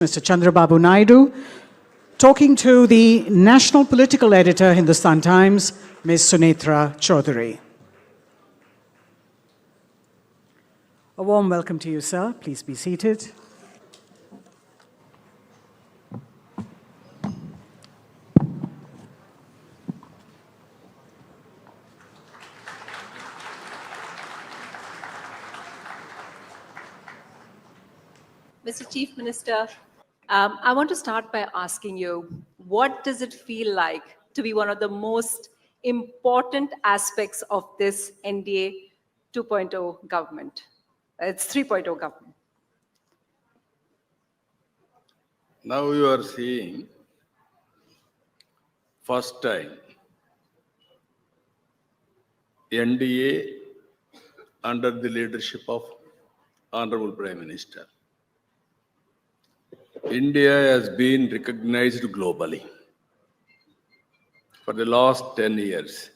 Mr. Chandrababu Naidu, talking to the national political editor, Hindustan Times, Ms. Sunetra Chaudhary. A warm welcome to you, sir. Please be seated. Mr. Chief Minister, I want to start by asking you, what does it feel like to be one of the most important aspects of this NDA 2.0 government? It's 3.0 government. Now you are seeing first time NDA under the leadership of Honorable Prime Minister. India has been recognized globally. For the last 10 years,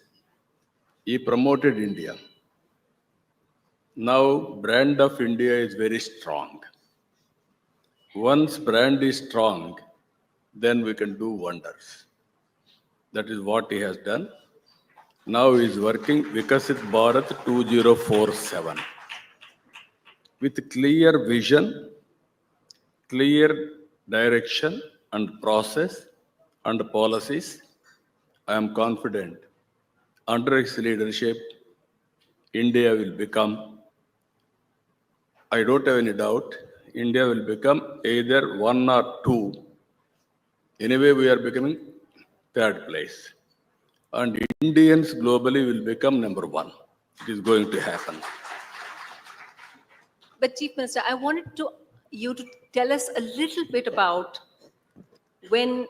he promoted India. Now, brand of India is very strong. Once brand is strong, then we can do wonders. That is what he has done. Now he is working Vikasit Bharat 2047 with clear vision, clear direction and process and policies. I am confident under his leadership, India will become, I don't have any doubt, India will become either one or two. Anyway, we are becoming third place. And Indians globally will become number one. It is going to happen. But Chief Minister, I wanted you to tell us a little bit about when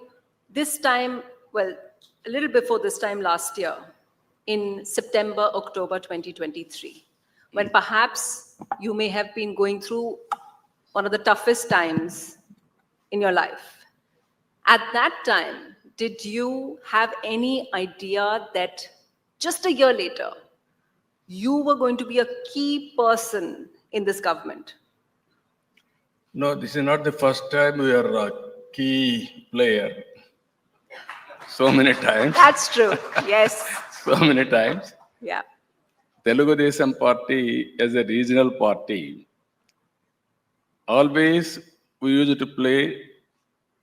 this time, well, a little before this time last year, in September, October 2023, when perhaps you may have been going through one of the toughest times in your life. At that time, did you have any idea that just a year later, you were going to be a key person in this government? No, this is not the first time we are a key player. So many times. That's true, yes. So many times. Yeah. Telugu Desam Party as a regional party, always we used to play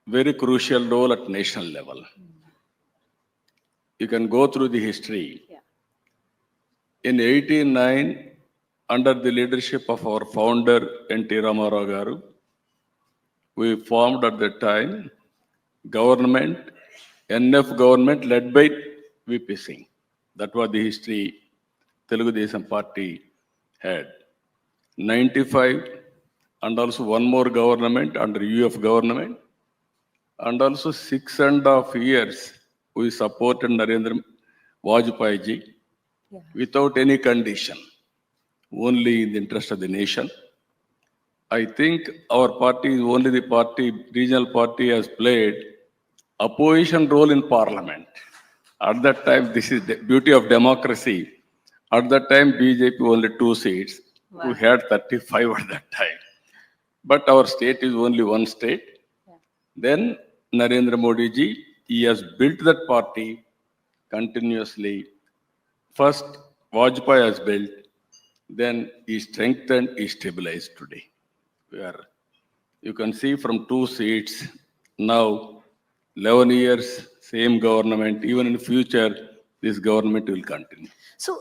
very crucial role at national level. You can go through the history. Yeah. In 1889, under the leadership of our founder, N.T. Ramarao Garu, we formed at that time government, NF government led by VP Singh. That was the history Telugu Desam Party had. 95, and also one more government under UF government, and also 6.5 years we supported Narendra Vajpayee ji without any condition, only in the interest of the nation. I think our party is only the party, regional party has played opposition role in parliament. At that time, this is the beauty of democracy. At that time, BJP only 2 seats. Wow. We had 35 at that time. But our state is only one state. Yeah. Then Narendra Modi ji, he has built that party continuously. First, Vajpayee has built, then he strengthened, he stabilized today. You can see from 2 seats, now 11 years, same government, even in future, this government will continue. So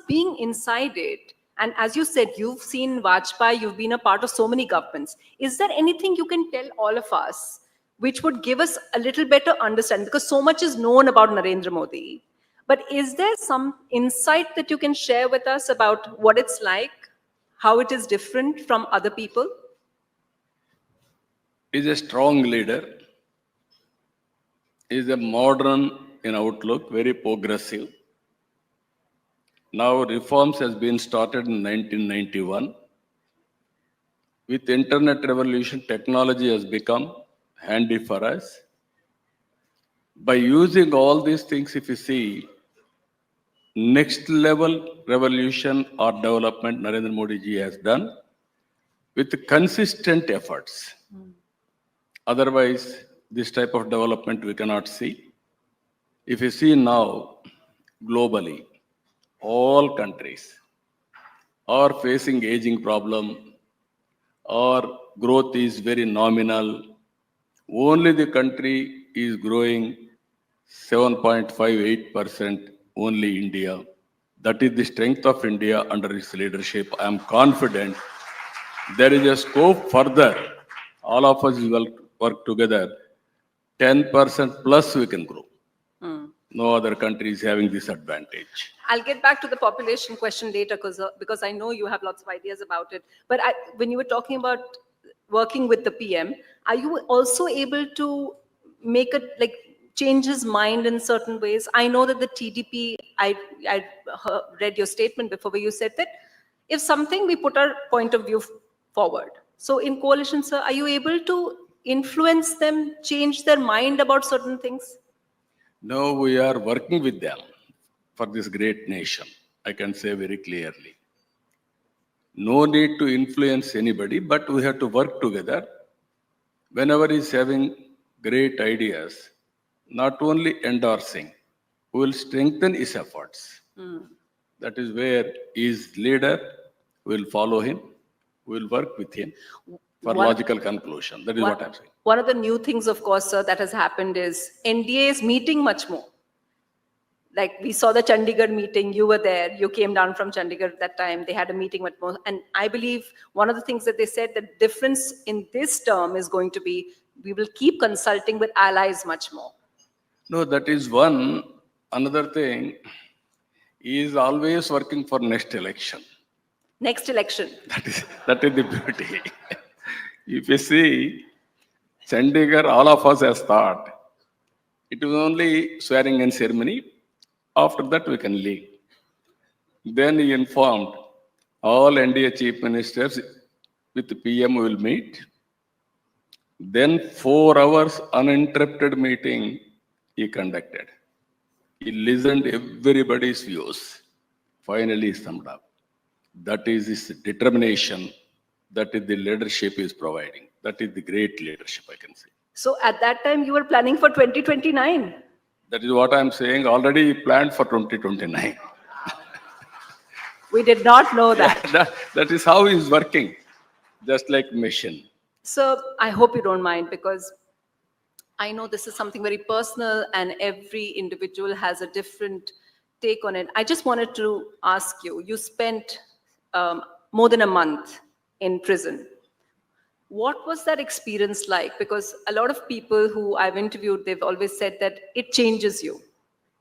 being inside it, and as you said, you've seen Vajpayee, you've been a part of so many governments. Is there anything you can tell all of us which would give us a little better understanding? Because so much is known about Narendra Modi. But is there some insight that you can share with us about what it's like, how it is different from other people? He's a strong leader. He's a modern in outlook, very progressive. Now reforms has been started in 1991. With internet revolution, technology has become handy for us. By using all these things, if you see, next level revolution or development Narendra Modi ji has done with consistent efforts. Otherwise, this type of development we cannot see. If you see now, globally, all countries are facing aging problem, or growth is very nominal. Only the country is growing 7.58%, only India. That is the strength of India under its leadership. I am confident there is a scope further. All of us will work together. 10% plus we can grow. No other country is having this advantage. I'll get back to the population question later because I know you have lots of ideas about it. But when you were talking about working with the PM, are you also able to make it like change his mind in certain ways? I know that the TDP, I read your statement before where you said that if something we put our point of view forward. So in coalition, sir, are you able to influence them, change their mind about certain things? Now we are working with them for this great nation. I can say very clearly. No need to influence anybody, but we have to work together. Whenever he's having great ideas, not only endorsing, we will strengthen his efforts. That is where he is leader, we will follow him, we will work with him for logical conclusion. That is what I'm saying. One of the new things, of course, sir, that has happened is NDA is meeting much more. Like we saw the Chandigarh meeting, you were there, you came down from Chandigarh at that time, they had a meeting much more. And I believe one of the things that they said, the difference in this term is going to be, we will keep consulting with allies much more. No, that is one. Another thing, he is always working for next election. Next election. That is the beauty. If you see, Chandigarh, all of us has thought, it was only swearing in ceremony. After that, we can leave. Then he informed all NDA chief ministers with the PM will meet. Then 4 hours uninterrupted meeting he conducted. He listened everybody's views. Finally, he summed up. That is his determination. That is the leadership he is providing. That is the great leadership, I can say. So at that time, you were planning for 2029. That is what I'm saying. Already planned for 2029. We did not know that. That is how he's working, just like mission. So I hope you don't mind because I know this is something very personal and every individual has a different take on it. I just wanted to ask you, you spent more than a month in prison. What was that experience like? Because a lot of people who I've interviewed, they've always said that it changes you.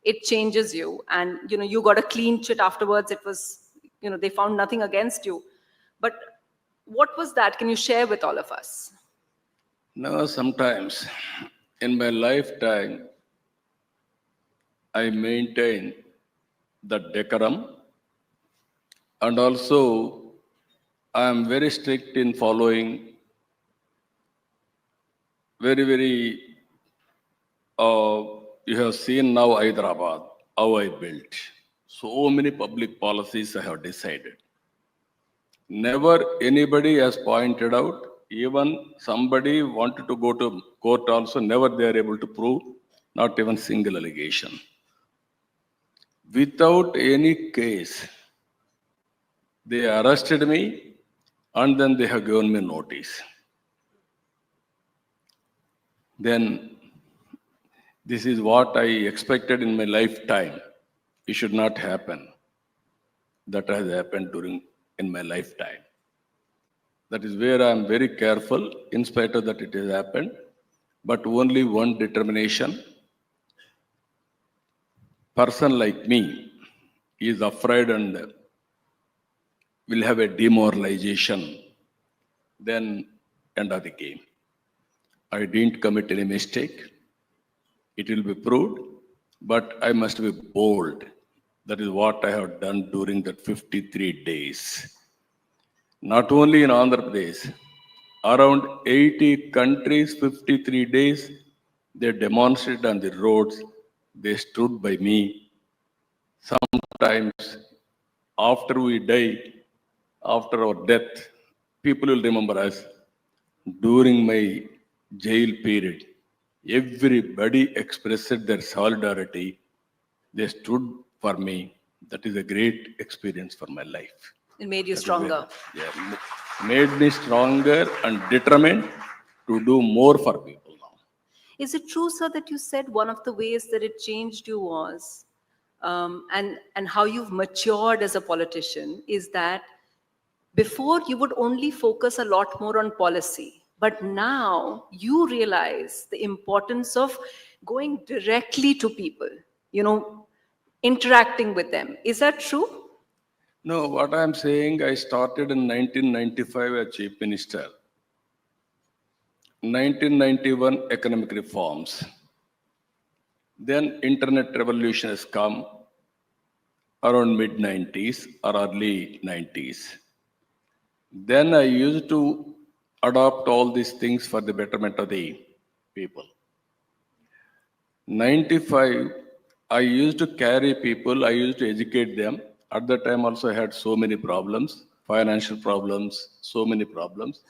It changes you. And, you got a clean chit afterwards. It was, they found nothing against you. But what was that? Can you share with all of us? No, sometimes in my lifetime, I maintain the decorum, and also I am very strict in following very, you have seen now Hyderabad, how I built. So many public policies I have decided. Never anybody has pointed out, even somebody wanted to go to court also, never they are able to prove, not even single allegation. Without any case, they arrested me and then they have given me notice. Then this is what I expected in my lifetime. It should not happen. That has happened in my lifetime. That is where I am very careful, in spite of that it has happened, but only one determination. Person like me is afraid and will have a demoralization, then end of the game. I didn't commit any mistake. It will be proved, but I must be bold. That is what I have done during that 53 days. Not only in Andhra Pradesh, around 80 countries, 53 days, they demonstrated on the roads, they stood by me. Sometimes after we die, after our death, people will remember us. During my jail period, everybody expressed their solidarity. They stood for me. That is a great experience for my life. It made you That is very, stronger. yeah, made me stronger and determined to do more for people now. Is it true, sir, that you said one of the ways that it changed you was, and how you've matured as a politician is that before you would only focus a lot more on policy, but now you realize the importance of going directly to people, interacting with them. Is that true? No, what I'm saying, I started in 1995 as Chief Minister. 1991 economic reforms. Then internet revolution has come around mid-90s or early 90s. Then I used to adopt all these things for the betterment of the people. 95, I used to carry people, I used to educate them. At that time also I had so many problems, financial problems, so many problems.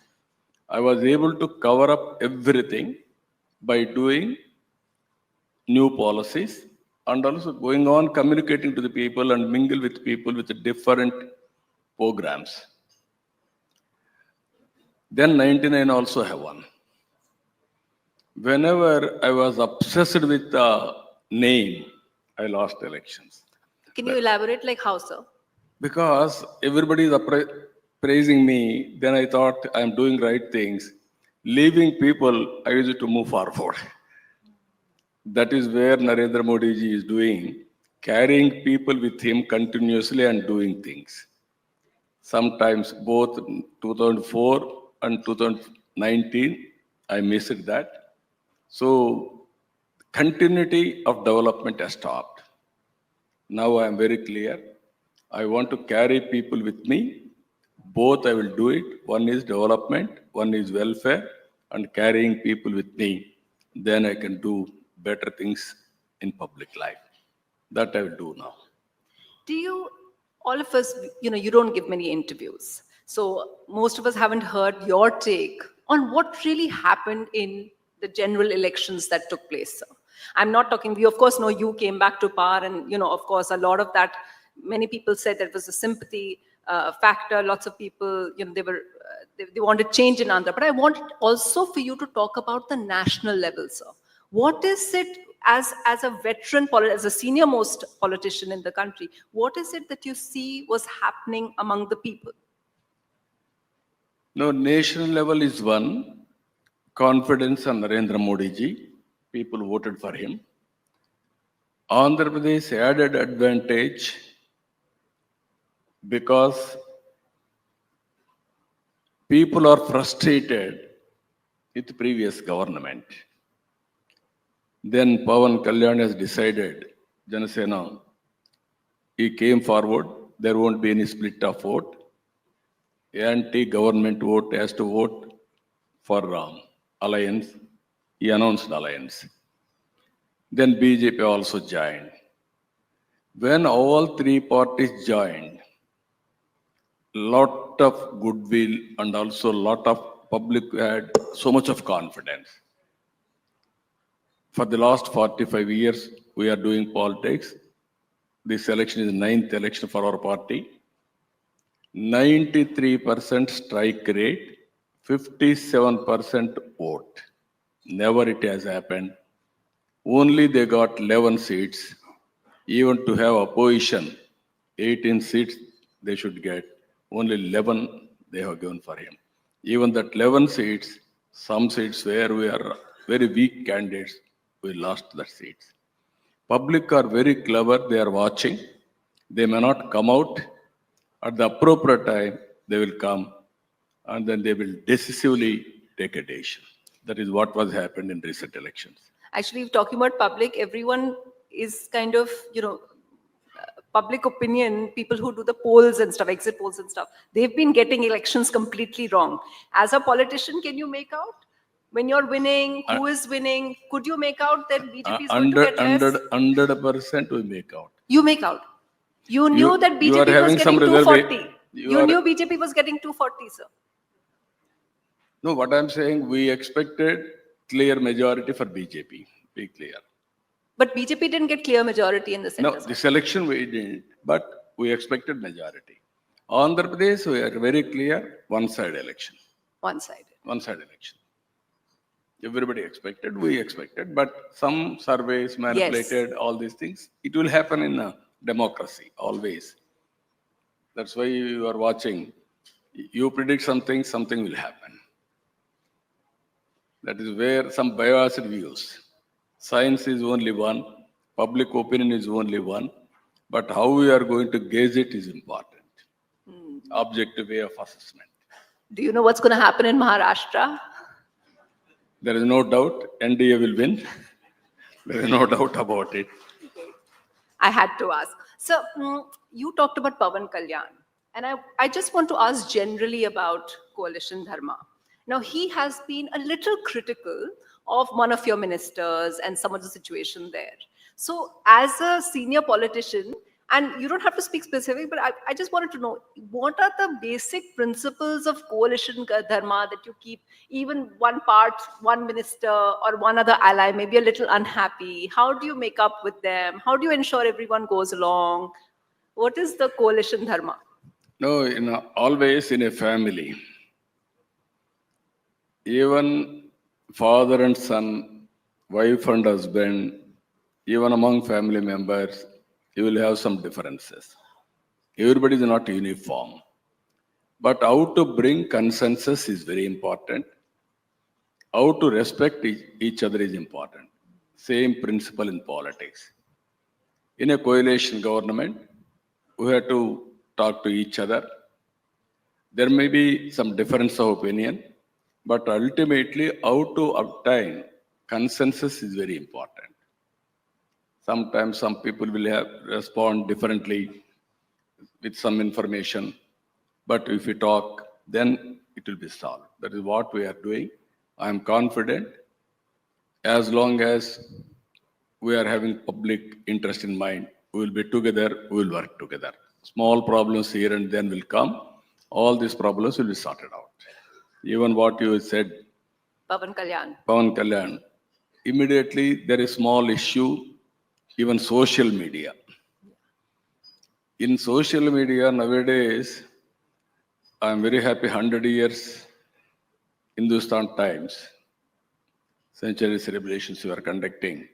I was able to cover up everything by doing new policies and also going on communicating to the people and mingle with people with different programs. Then 99 also have one. Whenever I was obsessed with the name, I lost elections. Can you elaborate, like how, sir? Because everybody is praising me, then I thought I'm doing right things. Leaving people, I used to move forward. That is where Narendra Modi ji is doing, carrying people with him continuously and doing things. Sometimes both 2004 and 2019, I missed that. So continuity of development has stopped. Now I am very clear. I want to carry people with me. Both I will do it. One is development, one is welfare, and carrying people with me. Then I can do better things in public life. That I will do now. Do you, all of us, you don't give many interviews. So most of us haven't heard your take on what really happened in the general elections that took place, sir. I'm not talking, we of course know you came back to power and, of course, a lot of that, many people said that was a sympathy factor. Lots of people, they wanted change in Andhra. But I want also for you to talk about the national level, sir. What is it, as a veteran, as a senior most politician in the country, what is it that you see was happening among the people? No, national level is one. Confidence on Narendra Modi ji. People voted for him. Andhra Pradesh added advantage because people are frustrated with the previous government. Then Pawan Kalyan has decided, Janasena, he came forward, there won't be any split of vote. Anti-government vote has to vote for alliance. He announced alliance. Then BJP also joined. When all three parties joined, lot of goodwill and also lot of public had so much of confidence. For the last 45 years, we are doing politics. This election is the 9th election for our party. 93% strike rate, 57% vote. Never it has happened. Only they got 11 seats. Even to have opposition, 18 seats they should get. Only 11 they have given for him. Even that 11 seats, some seats where we are very weak candidates, we lost the seats. Public are very clever, they are watching. They may not come out. At the appropriate time, they will come and then they will decisively take a decision. That is what was happened in recent elections. Actually, talking about public, everyone is kind of, public opinion, people who do the polls and stuff, exit polls and stuff, they've been getting elections completely wrong. As a politician, can you make out? When you're winning, who is winning? Could you make out that BJP is going to get less? 100% we make out. You make out. You knew that you are BJP was having some getting 240. reserva- You knew BJP was getting 240, sir. No, what I'm saying, we expected clear majority for BJP. Be clear. But BJP didn't get clear majority in the No, center. this election we didn't, but we expected majority. Andhra Pradesh, we are very clear, one-side election. One-sided. One-side election. Everybody expected, we expected, but some surveys manipulated all these things. It will happen in a democracy, always. That's why you are watching. You predict something, something will happen. That is where some biased views. Science is only one, public opinion is only one, but how we are going to gauge it is important. Objective way of assessment. Do you know what's going to happen in Maharashtra? There is no doubt NDA will win. There is no doubt about it. I had to ask. So, you talked about Pawan Kalyan, and I just want to ask generally about coalition dharma. Now, he has been a little critical of one of your ministers and some of the situation there. So, as a senior politician, and you don't have to speak specific, but I just wanted to know, what are the basic principles of coalition dharma that you keep, even one part, one minister or one other ally may be a little unhappy? How do you make up with them? How do you ensure everyone goes along? What is the coalition dharma? No, always in a family, even father and son, wife and husband, even among family members, you will have some differences. Everybody is not uniform. But how to bring consensus is very important. How to respect each other is important. Same principle in politics. In a coalition government, we have to talk to each other. There may be some difference of opinion, but ultimately how to obtain consensus is very important. Sometimes some people will respond differently with some information, but if we talk, then it will be solved. That is what we are doing. I am confident as long as we are having public interest in mind, we will be together, we will work together. Small problems here and then will come. All these problems will be sorted out. Even what you said, Pawan Kalyan, immediately there is small issue, even social media. In social media nowadays, I am very happy 100 years Hindustan Times, century celebrations you are conducting.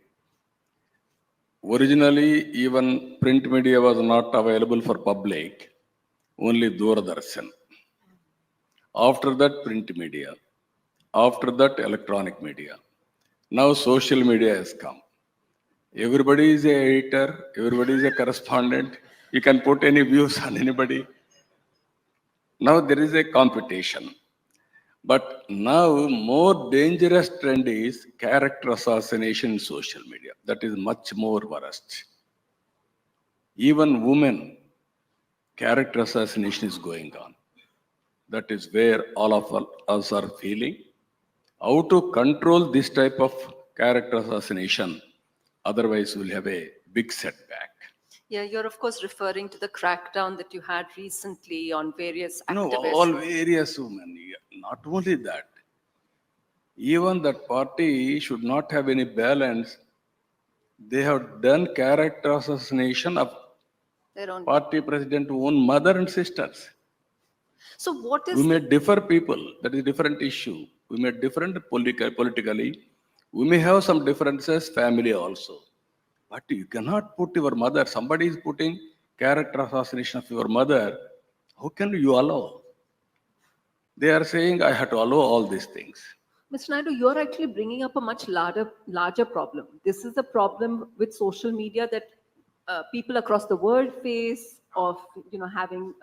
Originally, even print media was not available for public, only Doordarshan. After that, print media. After that, electronic media. Now, social media has come. Everybody is an editor, everybody is a correspondent. You can put any views on anybody. Now there is a competition. But now more dangerous trend is character assassination in social media. That is much more worst. Even women, character assassination is going on. That is where all of us are feeling. How to control this type of character assassination? Otherwise, we'll have a big setback. Yeah, you're of course referring to the crackdown that you had recently on various No, activists. all various women. Not only that. Even that party should not have any balance. They have done character assassination of Their own. party president's own mother and sisters. So what is We may differ people. That is a different issue. We may different politically. We may have some differences, family also. But you cannot put your mother, somebody is putting character assassination of your mother. How can you allow? They are saying, I have to allow all these things. Mr. Naidu, you're actually bringing up a much larger problem. This is a problem with social media that people across the world face of, having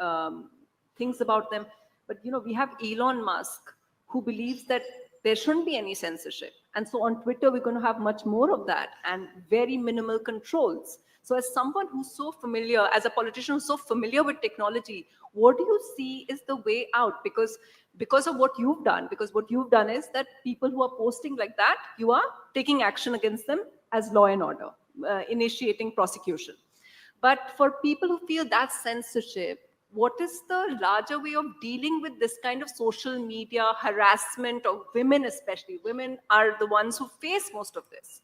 things about them. But, we have Elon Musk who believes that there shouldn't be any censorship. And so on Twitter, we're going to have much more of that and very minimal controls. So as someone who's so familiar, as a politician who's so familiar with technology, what do you see is the way out? Because of what you've done, because what you've done is that people who are posting like that, you are taking action against them as law and order, initiating prosecution. But for people who feel that's censorship, what is the larger way of dealing with this kind of social media harassment of women, especially? Women are the ones who face most of this.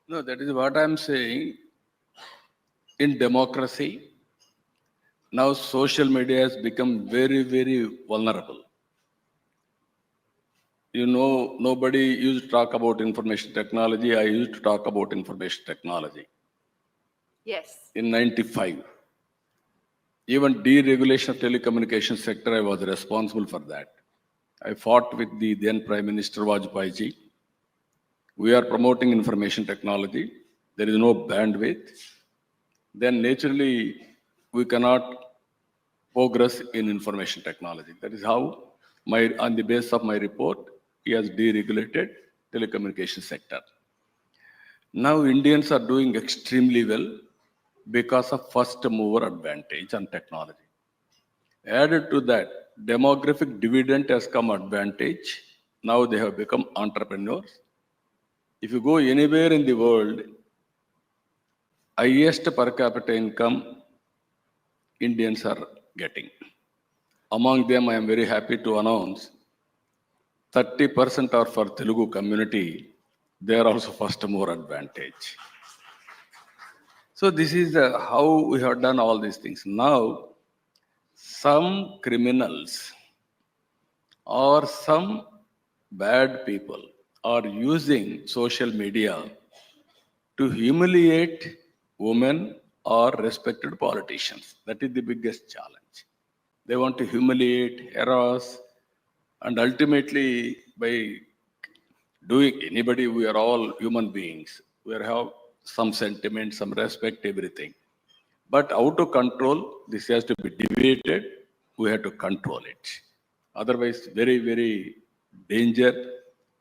No, that is what I'm saying. In democracy, now social media has become very, very vulnerable. You know, nobody used to talk about information technology. I used to talk about information technology Yes. in 95. Even deregulation of telecommunication sector, I was responsible for that. I fought with the then Prime Minister Vajpayee ji. We are promoting information technology. There is no bandwidth. Then naturally, we cannot progress in information technology. That is how, on the basis of my report, he has deregulated telecommunication sector. Now Indians are doing extremely well because of first mover advantage on technology. Added to that, demographic dividend has come advantage. Now they have become entrepreneurs. If you go anywhere in the world, highest per capita income Indians are getting. Among them, I am very happy to announce 30% are for Telugu community. They are also first mover advantage. So this is how we have done all these things. Now, some criminals or some bad people are using social media to humiliate women or respected politicians. That is the biggest challenge. They want to humiliate, harass, and ultimately by doing anybody, we are all human beings. We have some sentiment, some respect, everything. But how to control, this has to be deviated, we have to control it. Otherwise, very, very danger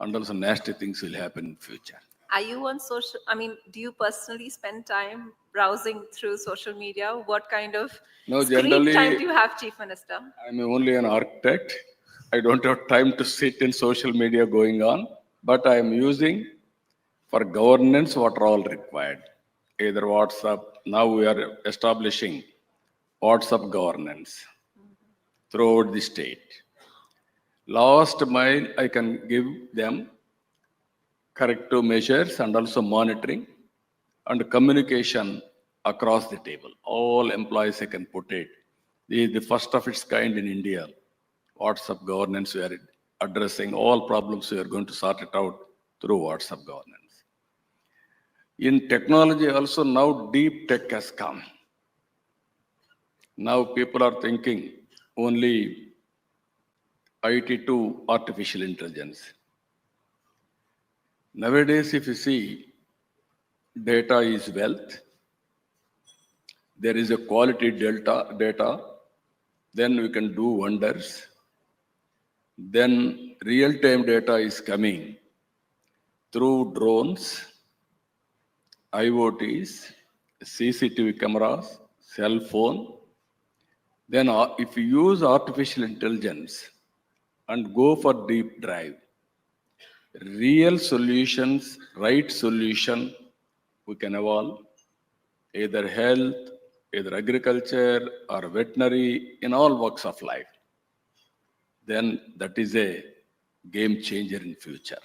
and also nasty things will happen in future. Are you on social, I mean, do you personally spend time browsing through social media? What kind of No, screen generally, time do you have, Chief Minister? I'm only an architect. I don't have time to sit in social media going on, but I am using for governance what are all required. Either WhatsApp, now we are establishing WhatsApp governance throughout the state. Last mile, I can give them corrective measures and also monitoring and communication across the table. All employees, I can put it. This is the first of its kind in India. WhatsApp governance, we are addressing all problems. We are going to sort it out through WhatsApp governance. In technology also, now deep tech has come. Now people are thinking only IT to artificial intelligence. Nowadays, if you see, data is wealth. There is a quality data, then we can do wonders. Then real-time data is coming through drones, IoTs, CCTV cameras, cell phone. Then if you use artificial intelligence and go for deep dive, real solutions, right solution, we can evolve, either health, either agriculture or veterinary, in all walks of life. Then that is a game changer in future.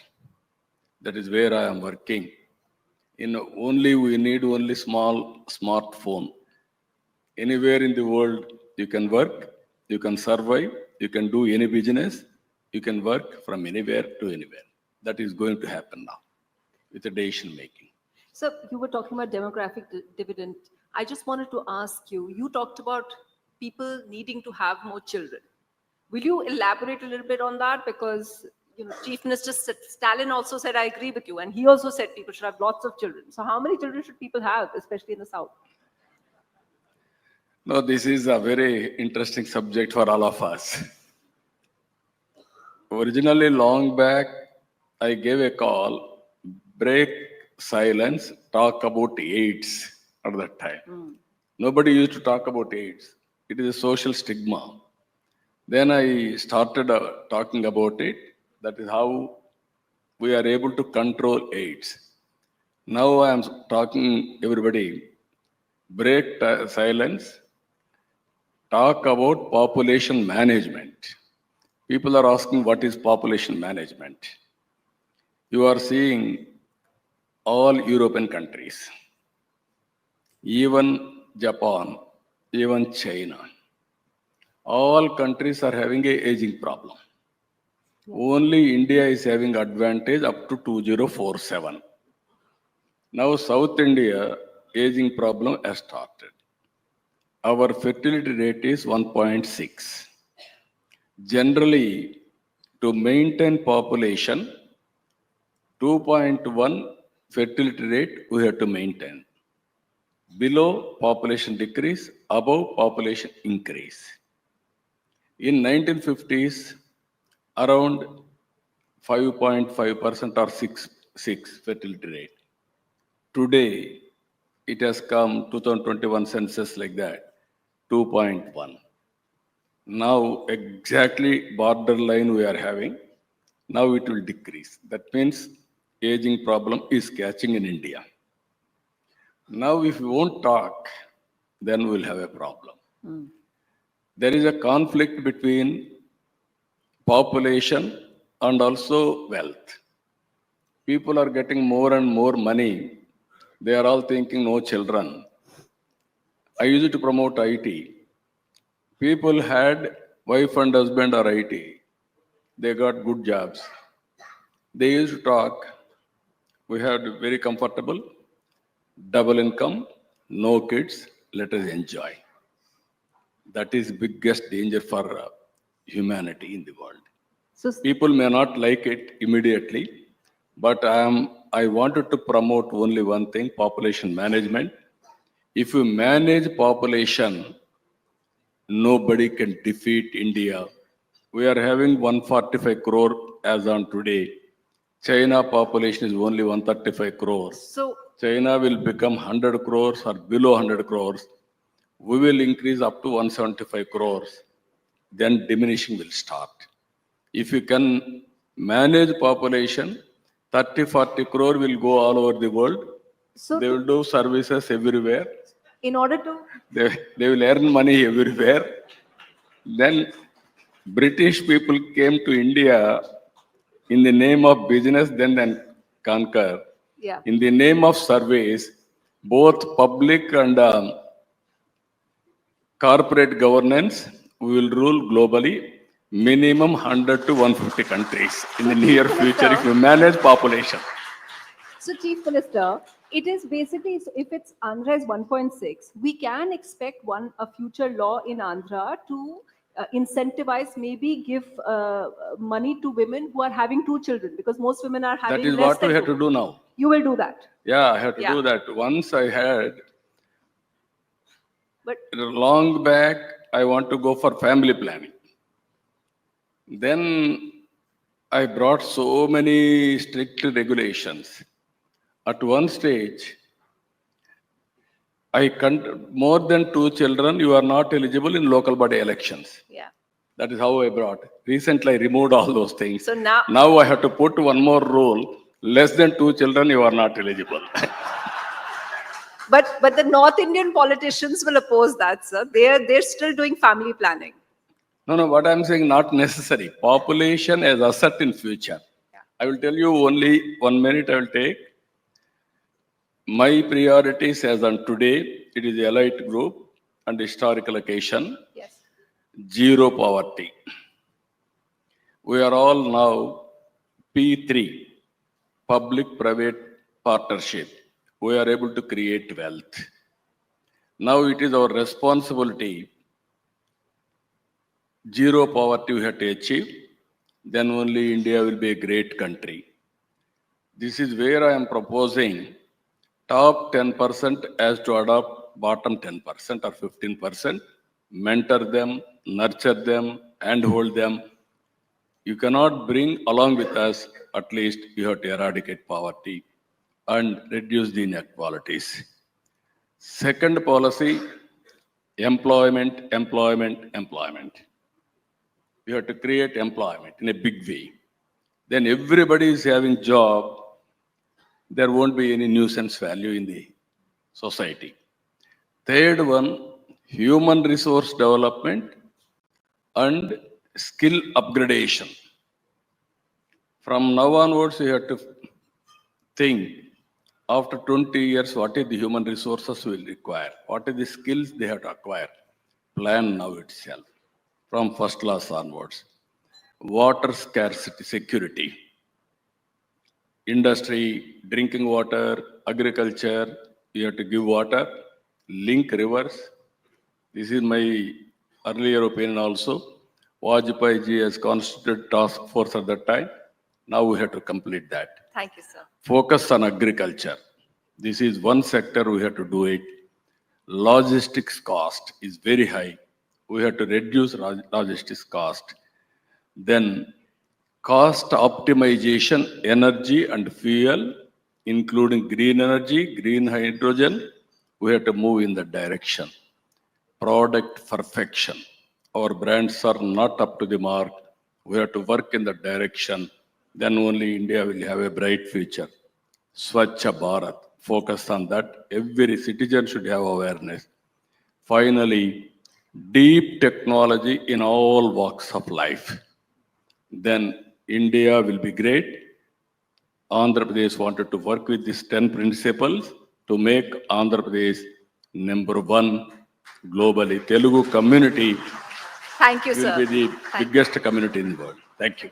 That is where I am working. We need only small smartphone. Anywhere in the world, you can work, you can survive, you can do any business, you can work from anywhere to anywhere. That is going to happen now with the decision making. So you were talking about demographic dividend. I just wanted to ask you, you talked about people needing to have more children. Will you elaborate a little bit on that? Because Chief Minister Stalin also said, I agree with you. And he also said people should have lots of children. So how many children should people have, especially in the South? No, this is a very interesting subject for all of us. Originally, long back, I gave a call, break silence, talk about AIDS at that time. Nobody used to talk about AIDS. It is a social stigma. Then I started talking about it. That is how we are able to control AIDS. Now I am talking everybody, break silence, talk about population management. People are asking what is population management. You are seeing all European countries, even Japan, even China. All countries are having a aging problem. Only India is having advantage up to 2047. Now South India aging problem has started. Our fertility rate is 1.6. Generally, to maintain population, 2.1 fertility rate we have to maintain. Below, population decrease, above, population increase. In 1950s, around 5.5% or 6 fertility rate. Today, it has come 2021 census like that, 2.1. Now exactly borderline we are having. Now it will decrease. That means aging problem is catching in India. Now if we won't talk, then we'll have a problem. There is a conflict between population and also wealth. People are getting more and more money. They are all thinking no children. I used to promote IT. People had wife and husband or IT. They got good jobs. They used to talk. We had very comfortable, double income, no kids, let us enjoy. That is biggest danger for humanity in the world. So, People may not like it immediately, but I wanted to promote only one thing, population management. If you manage population, nobody can defeat India. We are having 145 crore as on today. China population is only 135 crores. so China will become 100 crores or below 100 crores. We will increase up to 175 crores. Then diminishing will start. If you can manage population, 30, 40 crore will go all over the world. So They will do services everywhere. in order to, They will earn money everywhere. Then British people came to India in the name of business, then conquer. yeah. In the name of service, both public and corporate governance, we will rule globally, minimum 100 to 150 countries in the near future if you manage population. So, Chief Minister, it is basically, so if it's Andhra is 1.6, we can expect a future law in Andhra to incentivize, maybe give money to women who are having 2 children, because most women are having That is less what than we have two. to do now. You will do that. Yeah, I have to Yeah. do that. Once I had, But long back, I want to go for family planning. Then I brought so many strict regulations. At one stage, more than 2 children, you are not eligible in local body elections. yeah. That is how I brought. Recently, I removed all those things. So now, Now I have to put one more rule. Less than 2 children, you are not eligible. but the North Indian politicians will oppose that, sir. They're still doing family planning. No, what I'm saying, not necessary. Population as asset in future. Yeah. I will tell you only 1 minute I will take. My priorities as on today, it is elite group and historical occasion, Yes. zero poverty. We are all now P3, public-private partnership. We are able to create wealth. Now it is our responsibility. Zero poverty we have to achieve. Then only India will be a great country. This is where I am proposing top 10% as to adopt bottom 10% or 15%, mentor them, nurture them, and hold them. You cannot bring along with us, at least you have to eradicate poverty and reduce the inequalities. Second policy, employment. We have to create employment in a big way. Then everybody is having job, there won't be any nuisance value in the society. Third one, human resource development, and skill upgradation. From now onwards, you have to think after 20 years, what is the human resources will require? What are the skills they have to acquire? Plan now itself, from first class onwards. Water scarcity, security, industry, drinking water, agriculture, you have to give water, link rivers. This is my earlier opinion also. Vajpayee ji has constituted task force at that time. Now we have to complete that. Thank you, sir. Focus on agriculture. This is one sector we have to do it. Logistics cost is very high. We have to reduce logistics cost. Then cost optimization, energy and fuel, including green energy, green hydrogen, we have to move in that direction. Product perfection. Our brands are not up to the mark. We have to work in that direction. Then only India will have a bright future. Swachha Bharat, focus on that. Every citizen should have awareness. Finally, deep technology in all walks of life. Then India will be great. Andhra Pradesh wanted to work with these 10 principles to make Andhra Pradesh #1 globally. Telugu community Thank you, will sir. be the Thank you. biggest community in the world. Thank you.